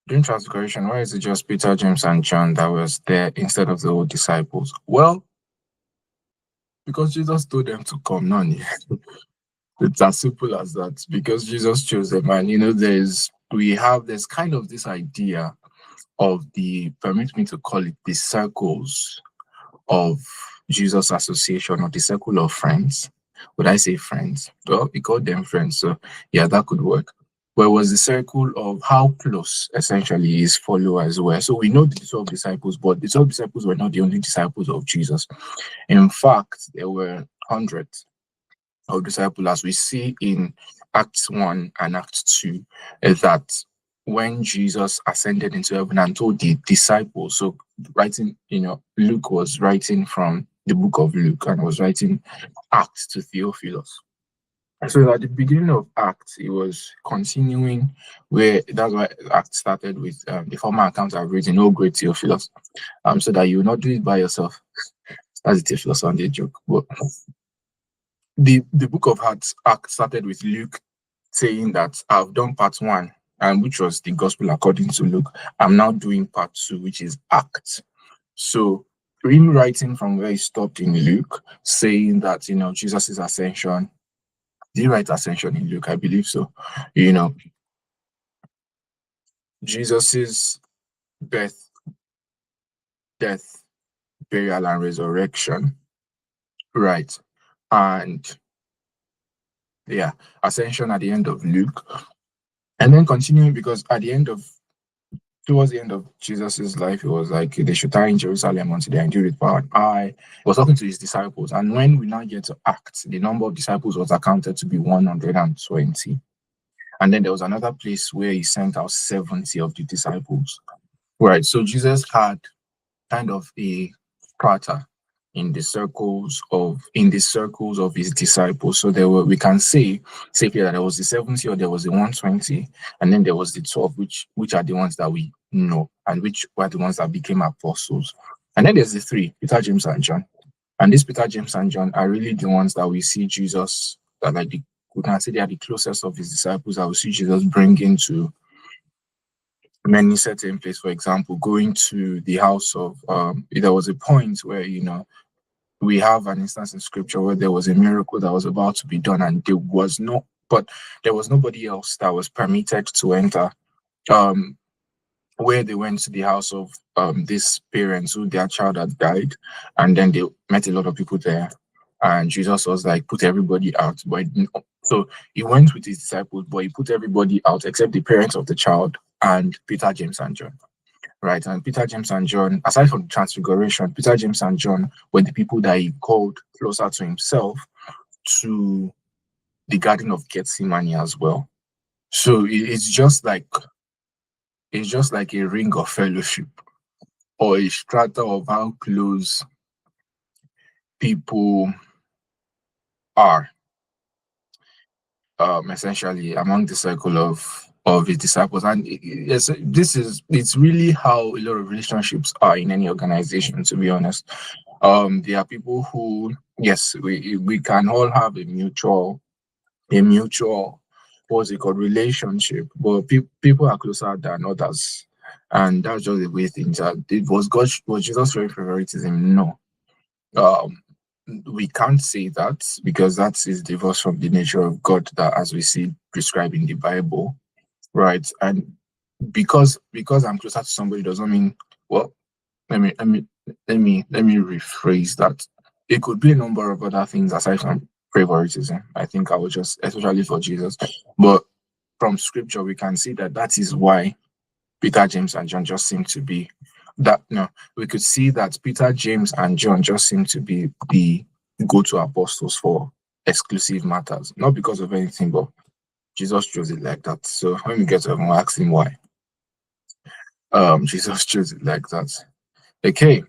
During Transfiguration, why is it just Peter, James, and John that was there instead of the old disciples? Well, because Jesus told them to come, none. It's as simple as that. Because Jesus chose them, and there's kind of this idea of permit me to call it the circles of Jesus association, or the circle of friends. Would I say friends? Well, he called them friends, so yeah, that could work. But it was the circle of how close essentially his followers were. So we know the 12 disciples, but the 12 disciples were not the only disciples of Jesus. In fact, there were hundreds of disciples, as we see in Acts 1 and Acts 2, is that when Jesus ascended into heaven and told the disciples, so writing, Luke was writing from the book of Luke and was writing Acts to Theophilus. So at the beginning of Acts, it was continuing where that's why Acts started with the former account I've written, "Oh, great Theophilus," so that you will not do it by yourself. That's a Theophilus Sunday joke. But the book of Acts started with Luke saying that I've done part 1, and which was the gospel according to Luke. I'm now doing part 2, which is Acts. So him writing from where he stopped in Luke, saying that Jesus' ascension. Did he write ascension in Luke? I believe so. Jesus's birth, death, burial, and resurrection. Right. And yeah, ascension at the end of Luke. And then continuing, because towards the end of Jesus's life, it was like they should die in Jerusalem until they endure with power. I was talking to his disciples, and when we now get to Acts, the number of disciples was accounted to be 120. And then there was another place where he sent out 70 of the disciples. Right. So Jesus had kind of a strata in the circles of his disciples. So we can say safely that there was the 70, or there was the 120, and then there was the 12, which are the ones that we know, and which were the ones that became apostles. And then there's the 3, Peter, James, and John. And these Peter, James, and John are really the ones that we see Jesus, that we can say they are the closest of his disciples that we see Jesus bring into many certain places. For example, going to the house of there was a point where we have an instance in scripture where there was a miracle that was about to be done, and there was nobody else that was permitted to enter, where they went to the house of these parents who their child had died, and then they met a lot of people there, and Jesus was like, put everybody out. So he went with his disciples, but he put everybody out except the parents of the child and Peter, James, and John. Right. And Peter, James, and John, aside from the Transfiguration, Peter, James, and John were the people that he called closer to himself, to the Garden of Gethsemane as well. So it's just like a ring of fellowship, or a strata of how close people are, essentially among the circle of his disciples. And it's really how a lot of relationships are in any organization, to be honest. There are people who, yes, we can all have a mutual what's it called, relationship, but people are closer than others, and that's just the way things are. Was Jesus showing favoritism? No. We can't say that, because that is divorced from the nature of God, that as we see prescribed in the Bible, right? And because I'm closer to somebody doesn't mean, well, let me rephrase that. It could be a number of other things aside from favoritism. I think I would just, especially for Jesus, but from scripture we can see that is why Peter, James, and John just seem to be that. No, we could see that Peter, James, and John just seem to be the go-to apostles for exclusive matters, not because of anything, but Jesus chose it like that. So when we get to him, we'll ask him why. Jesus chose it like that. Okay.